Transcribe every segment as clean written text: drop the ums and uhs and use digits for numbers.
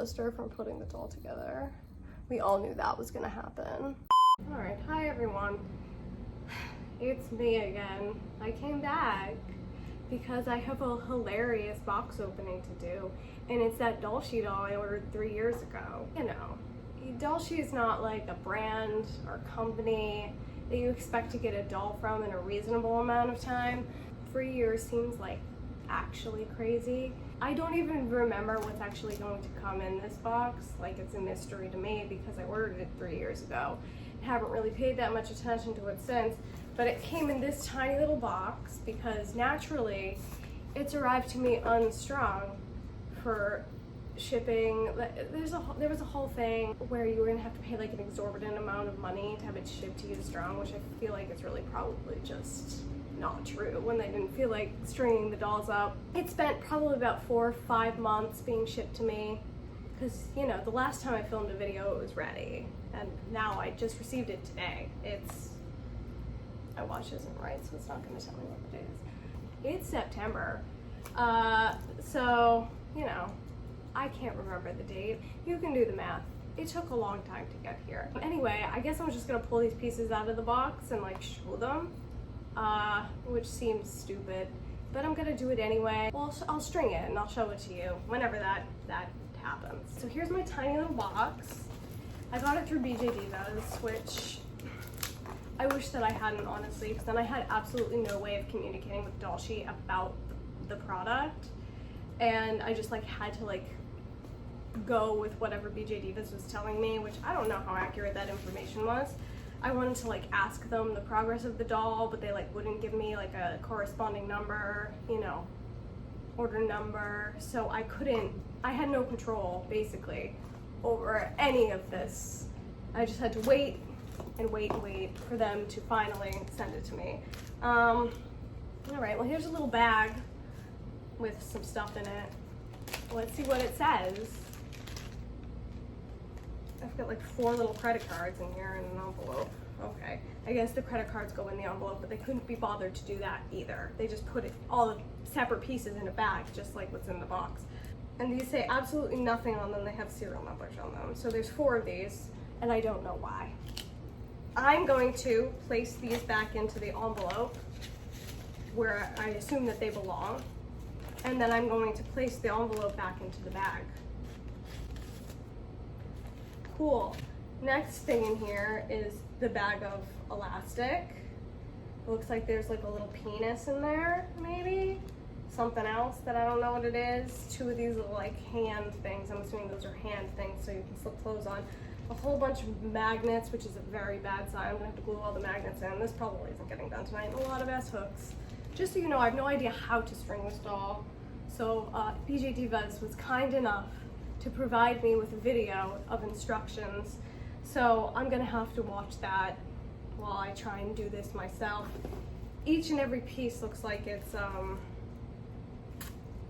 blister from putting the doll together. We all knew that was gonna happen. All right, hi everyone. It's me again. I came back because I have a hilarious box opening to do, and it's that Dollshe doll I ordered 3 years ago. You know, Dollshe is not like a brand or company that you expect to get a doll from in a reasonable amount of time. 3 years seems like actually crazy. I don't even remember what's actually going to come in this box. Like, it's a mystery to me because I ordered it 3 years ago. I haven't really paid that much attention to it since, but it came in this tiny little box because naturally it's arrived to me unstrung for shipping. There was a whole thing where you were gonna have to pay like an exorbitant amount of money to have it shipped to you strung, which I feel like is really probably just not true when they didn't feel like stringing the dolls up. It spent probably about 4 or 5 months being shipped to me because, you know, the last time I filmed a video it was ready, and now I just received it today. My watch isn't right, so it's not going to tell me what the date is. It's September, so, you know, I can't remember the date. You can do the math. It took a long time to get here. Anyway, I guess I'm just going to pull these pieces out of the box and like show them. Which seems stupid, but I'm gonna do it anyway. Well, I'll string it and I'll show it to you whenever that happens. So here's my tiny little box. I got it through BJ Divas, which I wish that I hadn't, honestly, because then I had absolutely no way of communicating with Dollshe about the product, and I just like had to like go with whatever BJ Divas was telling me, which I don't know how accurate that information was. I wanted to like ask them the progress of the doll, but they like wouldn't give me like a corresponding number, you know, order number. So I had no control basically over any of this. I just had to wait and wait and wait for them to finally send it to me. All right, well here's a little bag with some stuff in it. Let's see what it says. I've got like 4 little credit cards in here and an envelope. Okay, I guess the credit cards go in the envelope, but they couldn't be bothered to do that either. They just put all the separate pieces in a bag, just like what's in the box. And these say absolutely nothing on them. They have serial numbers on them. So there's 4 of these, and I don't know why. I'm going to place these back into the envelope where I assume that they belong. And then I'm going to place the envelope back into the bag. Cool. Next thing in here is the bag of elastic. It looks like there's like a little penis in there, maybe. Something else that I don't know what it is. 2 of these little like hand things. I'm assuming those are hand things so you can slip clothes on. A whole bunch of magnets, which is a very bad sign. I'm gonna have to glue all the magnets in. This probably isn't getting done tonight. And a lot of S-hooks. Just so you know, I have no idea how to string this doll. So BJ Divas was kind enough to provide me with a video of instructions. So I'm gonna have to watch that while I try and do this myself. Each and every piece looks like it's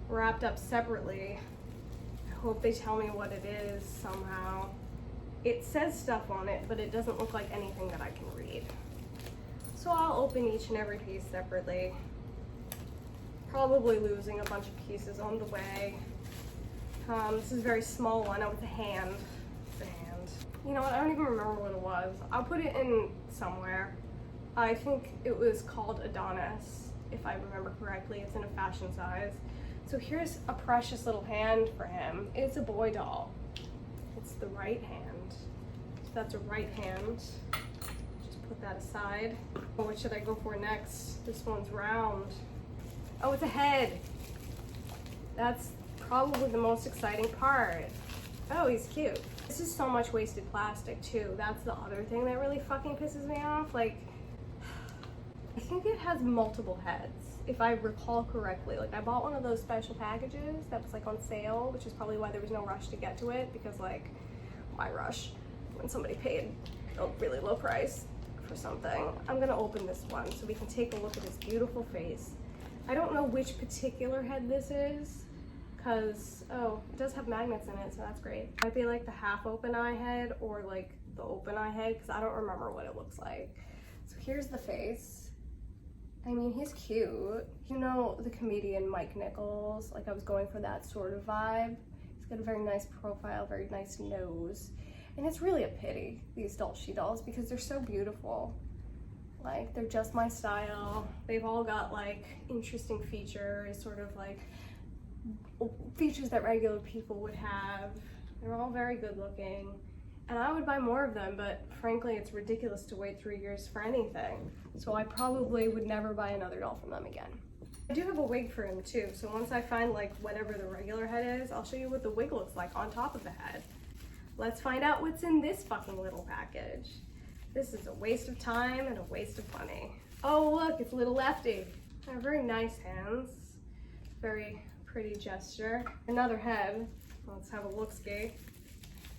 wrapped up separately. I hope they tell me what it is somehow. It says stuff on it, but it doesn't look like anything that I can read. So I'll open each and every piece separately. Probably losing a bunch of pieces on the way. This is a very small one. With a hand. It's a hand. You know what? I don't even remember what it was. I'll put it in somewhere. I think it was called Adonis, if I remember correctly. It's in a fashion size. So here's a precious little hand for him. It's a boy doll. It's the right hand. So that's a right hand. Just put that aside. What should I go for next? This one's round. Oh, it's a head. That's probably the most exciting part. Oh, he's cute. This is so much wasted plastic too. That's the other thing that really fucking pisses me off. Like, I think it has multiple heads, if I recall correctly. Like, I bought one of those special packages that was like on sale, which is probably why there was no rush to get to it, because like, why rush when somebody paid a really low price for something? I'm gonna open this one so we can take a look at his beautiful face. I don't know which particular head this is, because, oh, it does have magnets in it, so that's great. Might be like the half open eye head or like the open eye head, because I don't remember what it looks like. So here's the face. I mean, he's cute. You know the comedian Mike Nichols? Like, I was going for that sort of vibe. He's got a very nice profile, very nice nose. And it's really a pity, these Dollshe dolls, because they're so beautiful. Like, they're just my style. They've all got like interesting features, sort of like features that regular people would have. They're all very good looking. And I would buy more of them, but frankly, it's ridiculous to wait 3 years for anything. So I probably would never buy another doll from them again. I do have a wig for him too, so once I find like whatever the regular head is, I'll show you what the wig looks like on top of the head. Let's find out what's in this fucking little package. This is a waste of time and a waste of money. Oh look, it's little Lefty. They're very nice hands. Very pretty gesture. Another head. Let's have a look-ski.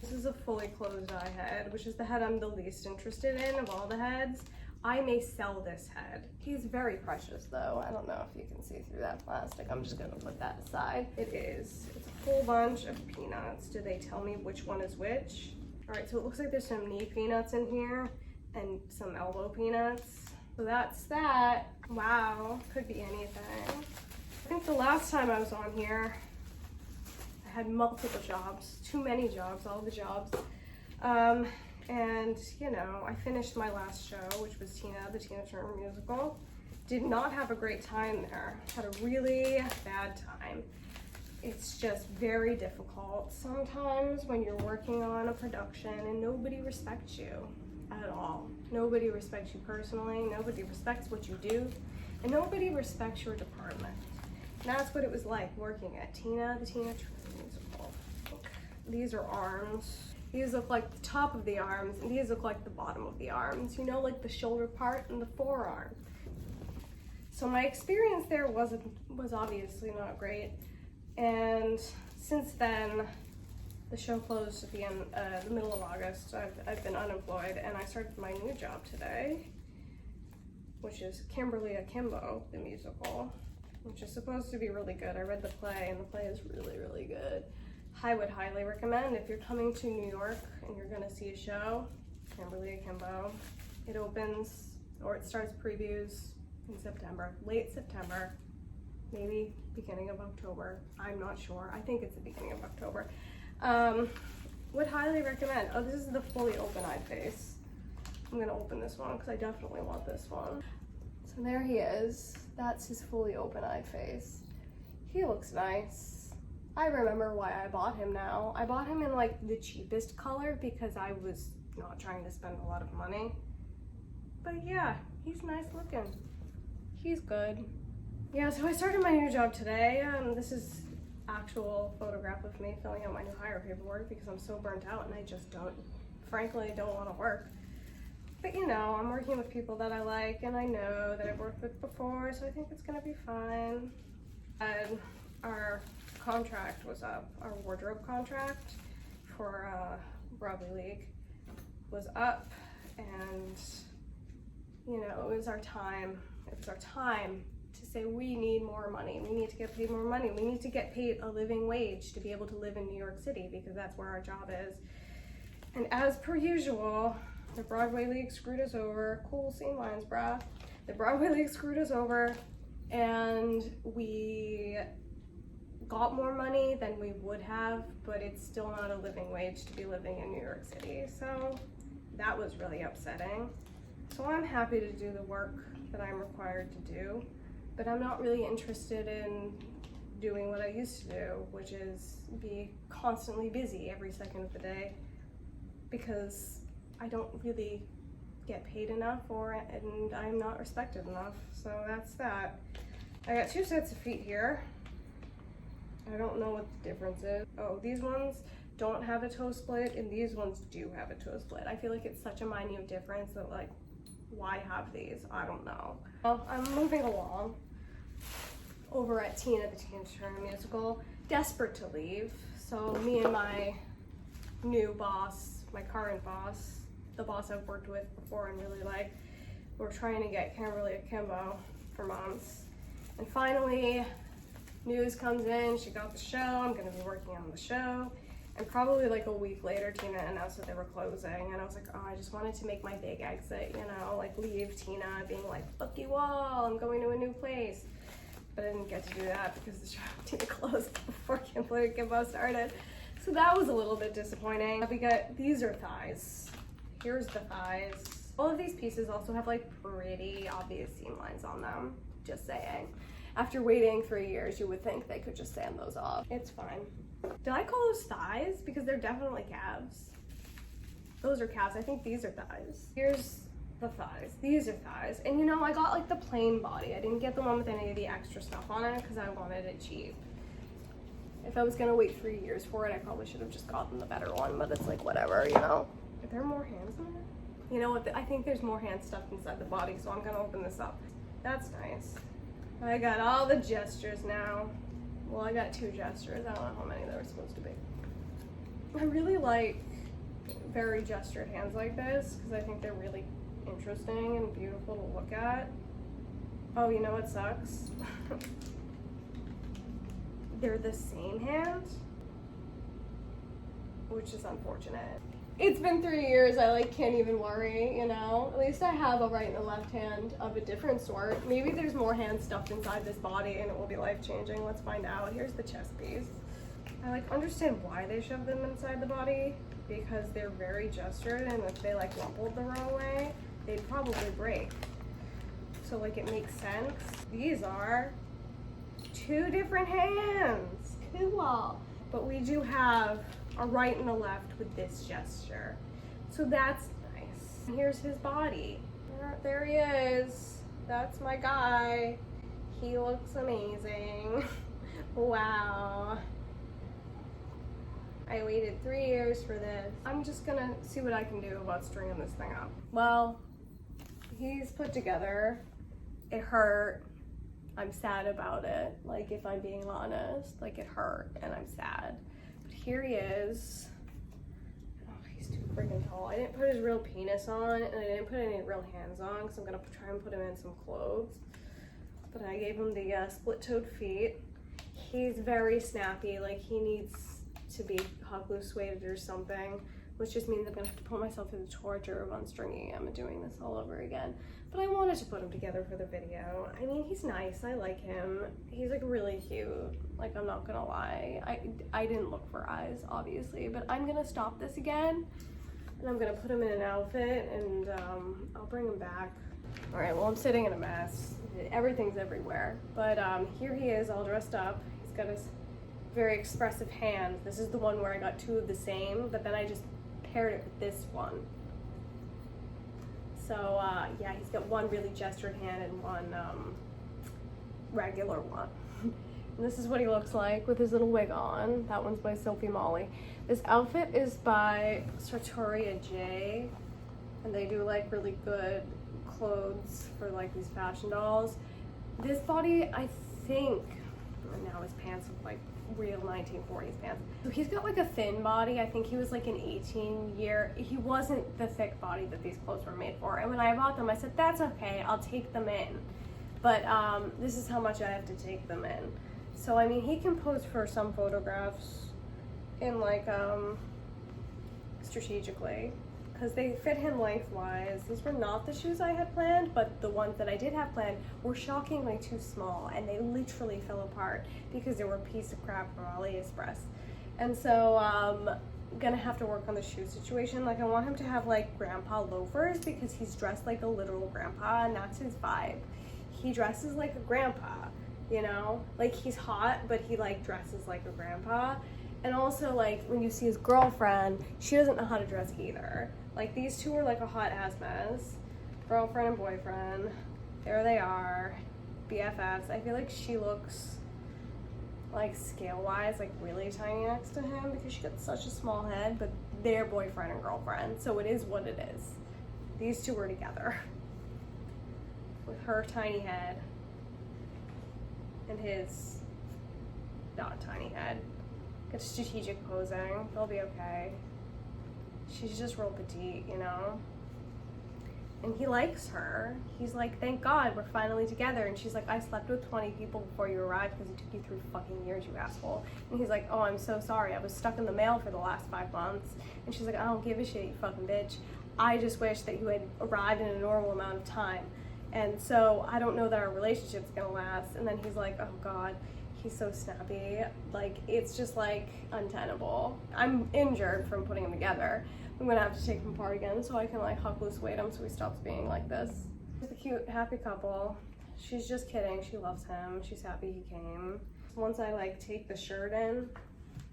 This is a fully closed eye head, which is the head I'm the least interested in of all the heads. I may sell this head. He's very precious though. I don't know if you can see through that plastic. I'm just gonna put that aside. It is. It's a whole bunch of peanuts. Do they tell me which one is which? All right, so it looks like there's some knee peanuts in here and some elbow peanuts. So that's that. Wow, could be anything. I think the last time I was on here, I had multiple jobs, too many jobs, all the jobs. And you know, I finished my last show, which was the Tina Turner musical. Did not have a great time there. Had a really bad time. It's just very difficult sometimes when you're working on a production and nobody respects you at all. Nobody respects you personally, nobody respects what you do, and nobody respects your department. And that's what it was like working at the Tina Turner musical. Look, these are arms. These look like the top of the arms, and these look like the bottom of the arms. You know, like the shoulder part and the forearm. So my experience there was obviously not great. And since then, the show closed at the middle of August. I've been unemployed, and I started my new job today, which is Kimberly Akimbo, the musical, which is supposed to be really good. I read the play, and the play is really, really good. I would highly recommend if you're coming to New York and you're gonna see a show, Kimberly Akimbo. It opens, or it starts previews in September, late September, maybe beginning of October. I'm not sure. I think it's the beginning of October. Would highly recommend. Oh, this is the fully open-eyed face. I'm gonna open this one because I definitely want this one. So there he is. That's his fully open-eyed face. He looks nice. I remember why I bought him now. I bought him in like the cheapest color because I was not trying to spend a lot of money. But yeah, he's nice looking. He's good. Yeah, so I started my new job today. This is actual photograph of me filling out my new hire paperwork because I'm so burnt out and I just frankly don't want to work. But you know, I'm working with people that I like and I know that I've worked with before, so I think it's gonna be fine. And our contract was up. Our wardrobe contract for Broadway League was up, and you know, it was our time. It was our time to say we need more money. We need to get paid more money. We need to get paid a living wage to be able to live in New York City because that's where our job is. And as per usual, the Broadway League screwed us over. Cool scene lines, brah. The Broadway League screwed us over, and we got more money than we would have, but it's still not a living wage to be living in New York City. So that was really upsetting. So I'm happy to do the work that I'm required to do, but I'm not really interested in doing what I used to do, which is be constantly busy every second of the day, because I don't really get paid enough for it and I'm not respected enough. So that's that. I got 2 sets of feet here. I don't know what the difference is. Oh, these ones don't have a toe split and these ones do have a toe split. I feel like it's such a minute difference that like, why have these? I don't know. Well, I'm moving along over at the Tina Turner musical, desperate to leave. So me and my new boss, my current boss, the boss I've worked with before and really like, we're trying to get Kimberly Akimbo for months. And finally, news comes in, she got the show, I'm gonna be working on the show. And probably like a week later, Tina announced that they were closing. And I was like, oh, I just wanted to make my big exit, you know, like leave Tina being like, fuck you all, I'm going to a new place. But I didn't get to do that because the show Tina closed before Kimberly Akimbo started. So that was a little bit disappointing. We got, these are thighs. Here's the thighs. All of these pieces also have like pretty obvious seam lines on them, just saying. After waiting 3 years, you would think they could just sand those off. It's fine. Did I call those thighs? Because they're definitely calves. Those are calves. I think these are thighs. Here's the thighs. These are thighs. And you know, I got like the plain body. I didn't get the one with any of the extra stuff on it because I wanted it cheap. If I was gonna wait 3 years for it, I probably should have just gotten the better one, but it's like whatever, you know? Are there more hands in there? You know what? I think there's more hands stuffed inside the body, so I'm gonna open this up. That's nice. I got all the gestures now. Well, I got 2 gestures. I don't know how many there were supposed to be. I really like very gestured hands like this because I think they're really interesting and beautiful to look at. Oh, you know what sucks? They're the same hand, which is unfortunate. It's been 3 years, I like can't even worry, you know? At least I have a right and a left hand of a different sort. Maybe there's more hands stuffed inside this body and it will be life-changing. Let's find out. Here's the chest piece. I like understand why they shove them inside the body because they're very gestured, and if they like rumpled the wrong way, they'd probably break. So like it makes sense. These are 2 different hands. Cool. But we do have a right and a left with this gesture. So that's nice. And here's his body. There he is. That's my guy. He looks amazing. Wow. I waited 3 years for this. I'm just gonna see what I can do about stringing this thing up. Well, he's put together. It hurt. I'm sad about it. Like, if I'm being honest, like it hurt and I'm sad. But here he is. Oh, he's too freaking tall. I didn't put his real penis on and I didn't put any real hands on because I'm gonna try and put him in some clothes. But I gave him the split-toed feet. He's very snappy. Like, he needs to be hot glue suede or something, which just means I'm gonna have to put myself through the torture of unstringing him and doing this all over again. But I wanted to put him together for the video. I mean, he's nice, I like him. He's like really cute, like I'm not gonna lie. I didn't look for eyes, obviously, but I'm gonna stop this again and I'm gonna put him in an outfit and I'll bring him back. All right, well, I'm sitting in a mess. Everything's everywhere. But here he is all dressed up. He's got his very expressive hand. This is the one where I got 2 of the same, but then I just paired it with this one. So yeah, he's got one really gestured hand and one regular one. And this is what he looks like with his little wig on. That one's by Sophie Molly. This outfit is by Sartoria J, and they do like really good clothes for like these fashion dolls. This body, I think, and now his pants look like real 1940s pants. So he's got like a thin body. I think he was like an 18-year. He wasn't the thick body that these clothes were made for. And when I bought them, I said, that's okay, I'll take them in. But this is how much I have to take them in. So I mean, he can pose for some photographs in like strategically, because they fit him lengthwise. These were not the shoes I had planned, but the ones that I did have planned were shockingly too small, and they literally fell apart because they were a piece of crap from AliExpress. And so I'm gonna have to work on the shoe situation. Like, I want him to have like grandpa loafers because he's dressed like a literal grandpa, and that's his vibe. He dresses like a grandpa, you know? Like, he's hot, but he like dresses like a grandpa. And also, like, when you see his girlfriend, she doesn't know how to dress either. Like, these two are like a hot ass mess. Girlfriend and boyfriend. There they are. BFFs. I feel like she looks, like, scale-wise, like, really tiny next to him because she got such a small head, but they're boyfriend and girlfriend, so it is what it is. These two are together. With her tiny head and his not tiny head. Good strategic posing. They'll be okay. She's just real petite, you know? And he likes her. He's like, thank God we're finally together. And she's like, I slept with 20 people before you arrived because it took you 3 fucking years, you asshole. And he's like, oh, I'm so sorry. I was stuck in the mail for the last 5 months. And she's like, I don't give a shit, you fucking bitch. I just wish that you had arrived in a normal amount of time. And so I don't know that our relationship's gonna last. And then he's like, oh God. He's so snappy, like it's just like untenable. I'm injured from putting him together. I'm gonna have to take him apart again so I can like huck loose weight him so he stops being like this. He's a cute, happy couple. She's just kidding, she loves him. She's happy he came. Once I like take the shirt in,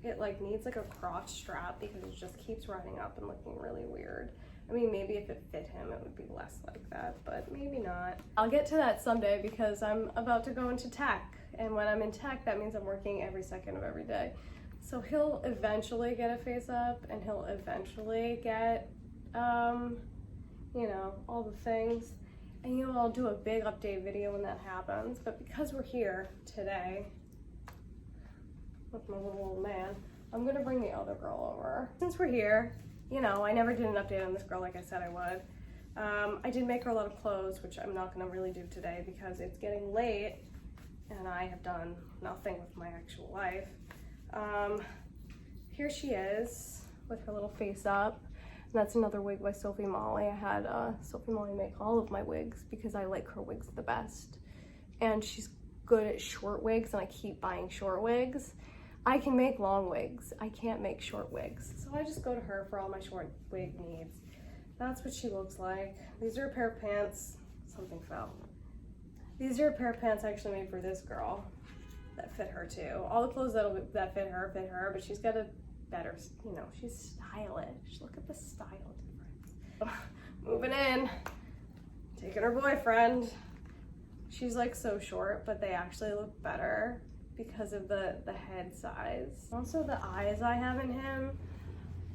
it like needs like a crotch strap because it just keeps running up and looking really weird. I mean, maybe if it fit him, it would be less like that, but maybe not. I'll get to that someday because I'm about to go into tech. And when I'm in tech, that means I'm working every second of every day. So he'll eventually get a face up and he'll eventually get, you know, all the things. And you know, I'll do a big update video when that happens. But because we're here today with my little old man, I'm gonna bring the other girl over. Since we're here, you know, I never did an update on this girl like I said I would. I did make her a lot of clothes, which I'm not gonna really do today because it's getting late and I have done nothing with my actual life. Here she is with her little face up. And that's another wig by Sophie Molly. I had Sophie Molly make all of my wigs because I like her wigs the best. And she's good at short wigs and I keep buying short wigs. I can make long wigs, I can't make short wigs. So I just go to her for all my short wig needs. That's what she looks like. These are a pair of pants, something fell. These are a pair of pants I actually made for this girl that fit her too. All the clothes that fit her, but she's got a better, you know, she's stylish. Look at the style difference. Moving in, taking her boyfriend. She's like so short, but they actually look better because of the head size. Also the eyes I have in him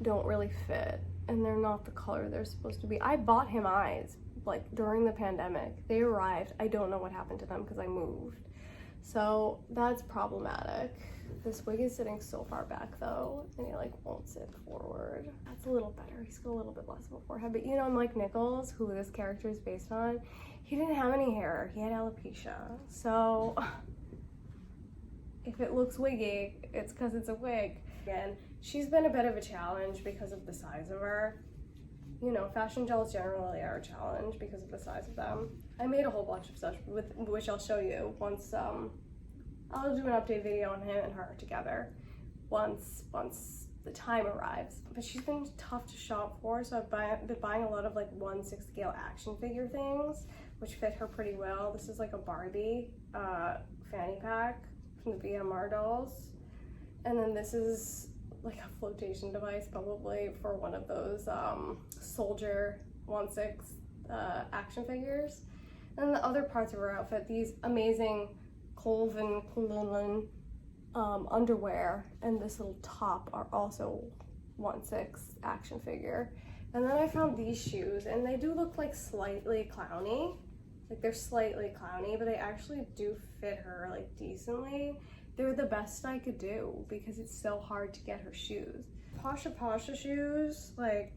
don't really fit and they're not the color they're supposed to be. I bought him eyes like during the pandemic. They arrived, I don't know what happened to them because I moved. So that's problematic. This wig is sitting so far back though, and he like won't sit forward. That's a little better. He's got a little bit less of a forehead. But you know, Mike Nichols, who this character is based on, he didn't have any hair. He had alopecia. So if it looks wiggy, it's because it's a wig. Again, she's been a bit of a challenge because of the size of her. You know, fashion gels generally are a challenge because of the size of them. I made a whole bunch of stuff, which I'll show you once, I'll do an update video on him and her together once the time arrives. But she's been tough to shop for, so I've been buying a lot of like 1/6 scale action figure things, which fit her pretty well. This is like a Barbie fanny pack from the BMR dolls. And then this is like a flotation device, probably for one of those soldier 1/6 action figures. And the other parts of her outfit, these amazing Calvin Klein underwear and this little top are also 1/6 action figure. And then I found these shoes and they do look like slightly clowny. Like they're slightly clowny, but they actually do fit her like decently. They're the best I could do because it's so hard to get her shoes. Pasha shoes, like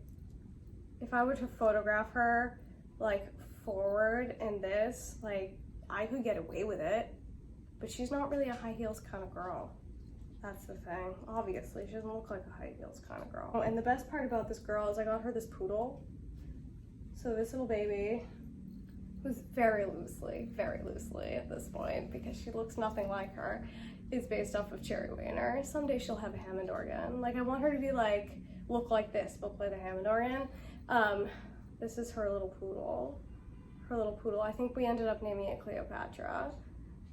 if I were to photograph her like forward in this, like I could get away with it, but she's not really a high heels kind of girl. That's the thing. Obviously, she doesn't look like a high heels kind of girl. Oh, and the best part about this girl is I got her this poodle. So this little baby was very loosely at this point, because she looks nothing like her, is based off of Cherry Wayner. Someday she'll have a Hammond organ. Like I want her to be like, look like this, but play the Hammond organ. This is her little poodle. I think we ended up naming it Cleopatra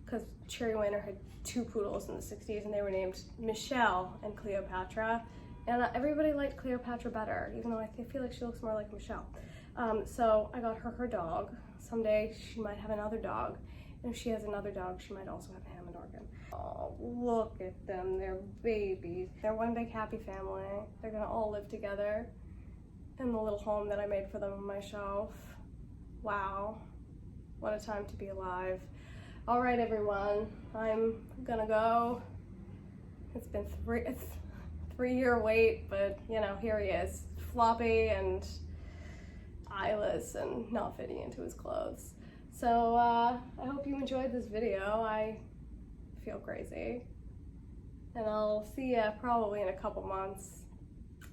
because Cherry Wayner had 2 poodles in the 60s and they were named Michelle and Cleopatra. And everybody liked Cleopatra better, even though I feel like she looks more like Michelle. So I got her dog. Someday she might have another dog. And if she has another dog, she might also have a Hammond organ. Oh, look at them, they're babies. They're one big happy family. They're gonna all live together in the little home that I made for them on my shelf. Wow, what a time to be alive. All right, everyone, I'm gonna go. It's been three-year wait, but you know, here he is, floppy and eyeless and not fitting into his clothes. So I hope you enjoyed this video. I feel crazy. And I'll see you probably in a couple months.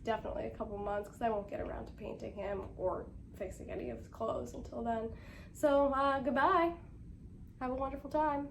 Definitely a couple months, because I won't get around to painting him or fixing any of his clothes until then. So goodbye. Have a wonderful time.